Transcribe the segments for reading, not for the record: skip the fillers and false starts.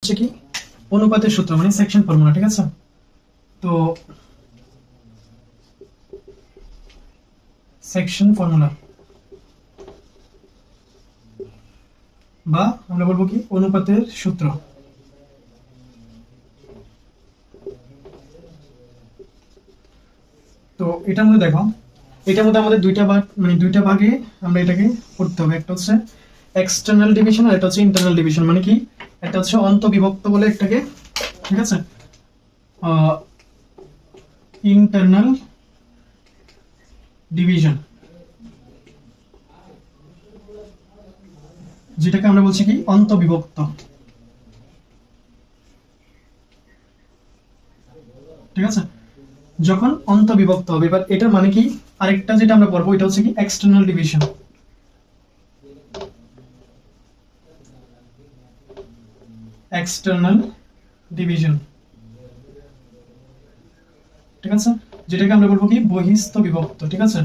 হচ্ছে কি অনুপাতের সূত্র মানে সেকশন ফর্মুলা, ঠিক আছে। তো সেকশন ফর্মুলা বা আমরা বলবো কি অনুপাতের সূত্র। তো এটার মধ্যে দেখো, এটার মধ্যে আমাদের দুইটা ভাগে আমরা এটাকে করতে হবে। একটা হচ্ছে এক্সটার্নাল ডিভিশন আর এটা হচ্ছে ইন্টারনাল ডিভিশন। মানে কি, একটা হচ্ছে অন্তবিভক্ত বলে একটাকে, ঠিক আছে, ইন্টারনাল ডিভিশন, যেটাকে আমরা বলছি কি অন্তবিভক্ত, ঠিক আছে। যখন অন্তবিভক্ত হবে, এবার এটার মানে কি, আরেকটা যেটা আমরা পড়বো এটা হচ্ছে কি এক্সটার্নাল ডিভিশন। এক্সটার্নাল ডিভিশন, ঠিক আছে, যেটাকে আমরা বলবো কি বহিস্থ বিভক্ত, ঠিক আছে।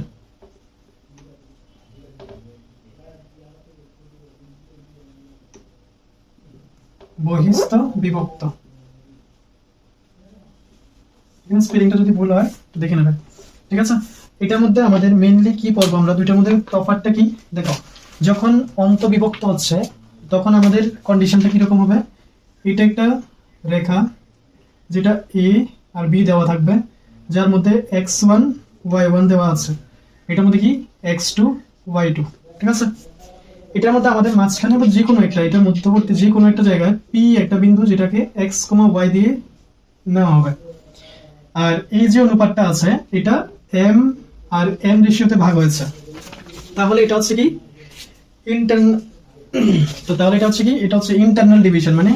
বহিস্থ বিভক্ত, স্পেলিংটা যদি ভুল হয় তো দেখে নেবেন, ঠিক আছে। এটার মধ্যে আমাদের মেইনলি কি পড়বো আমরা, দুইটার মধ্যে তফাৎটা কি দেখো। যখন অন্তবিভক্ত হচ্ছে তখন আমাদের কন্ডিশনটা কিরকম হবে, এটা একটা রেখা যেটা এ আর বি দেওয়া থাকবে, যার মধ্যে x1 y1 দেওয়া আছে, এটার মধ্যে কি x2 y2, ঠিক আছে। এটার মধ্যে আমাদের মাঝখানে বা যে কোনো একটা, এটার মধ্যবর্তী যে কোনো একটা জায়গায় পি একটা বিন্দু যেটাকে x, y দিয়ে নেওয়া হবে। আর এই যে অনুপাতটা আছে এটা m আর n রেশিওতে ভাগ হয়েছে, তাহলে এটা হচ্ছে কি এটা হচ্ছে ইন্টারনাল ডিভিশন। মানে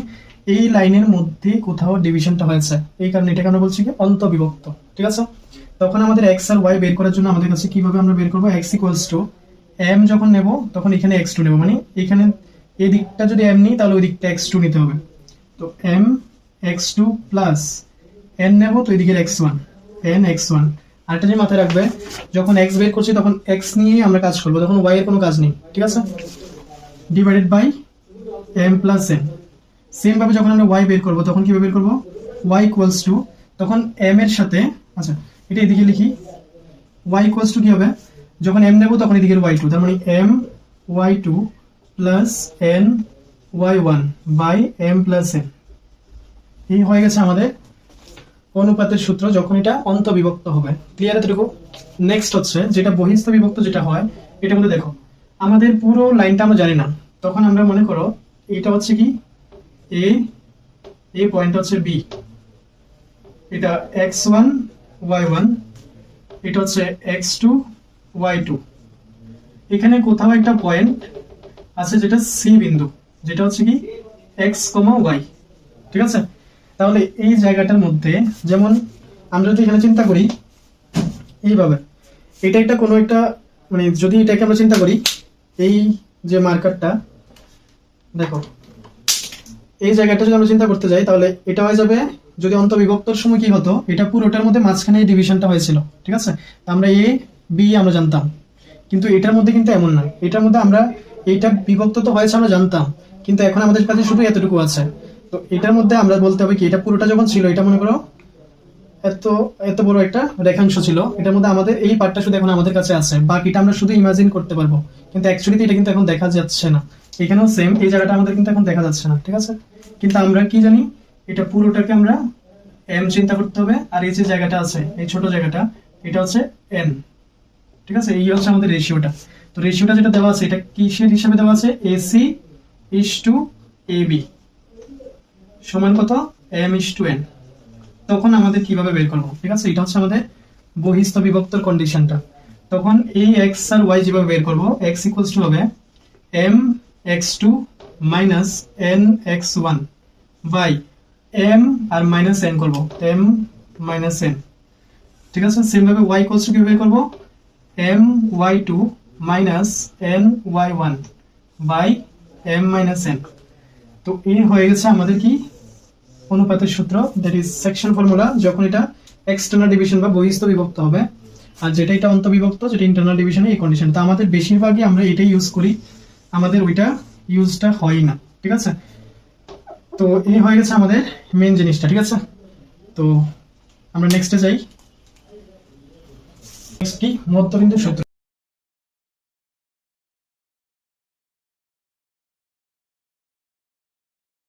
এই লাইনের মধ্যে কোথাও ডিভিশনটা হয়েছে, এই কারণে এটাকে আমরা বলছি কি অন্তবিভক্ত, ঠিক আছে। তখন আমাদের x আর y বের করার জন্য আমাদের কাছে কিভাবে আমরা বের করব, x m যখন নেব তখন এখানে x2 নেব, মানে এখানে এই দিকটা যদি m নিই তাহলে ওই দিকটা x2 নিতে হবে। তো m x2 প্লাস n নেব, তো এদিকে x1 n x1। আরেকটা যে মাথায় রাখবে, যখন x বের করছি তখন x নিয়েই আমরা কাজ করব, তখন y এর কোনো কাজ নেই, ঠিক আছে। Divided by m plus n। Same ভাবে যখন আমরা y বের করব তখন কিভাবে বের করব, y ইকুয়ালস টু, তখন m এর সাথে, আচ্ছা এটা এদিকে লিখি, y ইকুয়ালস টু কি হবে, যখন m নেব তখন এদিকে y2, তার মানে m y2 plus n y1 by m plus n। এই হয়ে গেছে আমাদের অনুপাতের সূত্র যখন এটা অন্তবিভক্ত হবে। ক্লিয়ার এতটুকু? নেক্সট হচ্ছে যেটা বহিস্থ বিভক্ত যেটা হয়, এটার মধ্যে দেখো আমাদের পুরো লাইনটা আমরা জানি না, তখন আমরা মনে করো এটা হচ্ছে কি এ, এই পয়েন্ট হচ্ছে বি, এটা x1 y1, এটা হচ্ছে x2 y2। এখানে কোথাও একটা পয়েন্ট আছে যেটা সি বিন্দু, যেটা হচ্ছে কি x, y, ঠিক আছে। তাহলে এই জায়গাটার মধ্যে যেমন আমরা যদি এখানে চিন্তা করি এইভাবে, এটা একটা কোনো একটা, মানে যদি এটাকে আমরা চিন্তা করি, এই যে মার্কারটা দেখো, এই জায়গাটা যদি আমরা চিন্তা করতে যাই তাহলে এটা হয়ে যাবে, যদি অন্তবিভক্তর সময় কি হতো, এটা পুরোটার মধ্যে মাঝখানে এই ডিভিশনটা হয়েছিল, ঠিক আছে। আমরা এ বি আমরা জানতাম, কিন্তু এটার মধ্যে কিন্তু এমন নয়, এটার মধ্যে আমরা এইটা বিভক্ত তো হয়েছে আমরা জানতাম, কিন্তু এখন আমাদের কাছে শুধু এতটুকু আছে। তো এটার মধ্যে আমরা বলতে হবে কি, এটা পুরোটা যখন ছিল, এটা মনে করো এত বড় একটা রেখাংশ ছিল, এটার মধ্যে আমাদের এই পার্টটা শুধু এখন আমাদের কাছে আছে, বাকিটা আমরা শুধু ইমাজিন করতে পারবো, কিন্তু অ্যাকচুয়ালি এটা কিন্তু এখন দেখা যাচ্ছে না। এখানেও সেম, এই জায়গাটা আমাদের কিন্তু এখন দেখা যাচ্ছে না, ঠিক আছে। কিন্তু আমরা কি জানি, এটা পুরোটাকে আমরা m চিন্তা করতে হবে, আর এই যে জায়গাটা আছে এই ছোট জায়গাটা, এটা হচ্ছে n, ঠিক আছে। এই হচ্ছে আমাদের রেশিওটা। তো রেশিওটা যেটা দেওয়া আছে এটা কিসের হিসাবে দেওয়া আছে, AC is to AB সমান কত, m is to n। তখন আমাদের কিভাবে বের করব, ঠিক আছে। এটা হচ্ছে আমাদের বহিস্থ বিভক্তর কন্ডিশনটা। তখন এই x আর y যেভাবে বের করব, x ইকুয়ালস টু হবে m x2 minus n x1 by m আর মাইনাস n করব, m মাইনাস n, ঠিক আছে। সেম ভাবে y ইকুয়ালস টু কিভাবে বের করব, m y2 minus n y1 by m minus n। তো এই হয়ে গেছে আমাদের কি অনুপাতের সূত্র, দ্যাট ইজ সেকশন ফর্মুলা, যখন এটা এক্সটার্নাল ডিভিশন বা বহিস্থ বিভক্ত হবে, আর যেটা এটা অন্তবিভক্ত যেটা ইন্টারনাল ডিভিশনে এই কন্ডিশন। তো আমাদের বেশিরভাগই আমরা এটাই ইউজ করি, আমাদের ওইটা ইউজটা হয় না, ঠিক আছে। তো এই হয়ে গেছে আমাদের মেন জিনিসটা, ঠিক আছে। তো আমরা নেক্সটে যাই। নেক্সট কি, মধ্যবিন্দু সূত্র।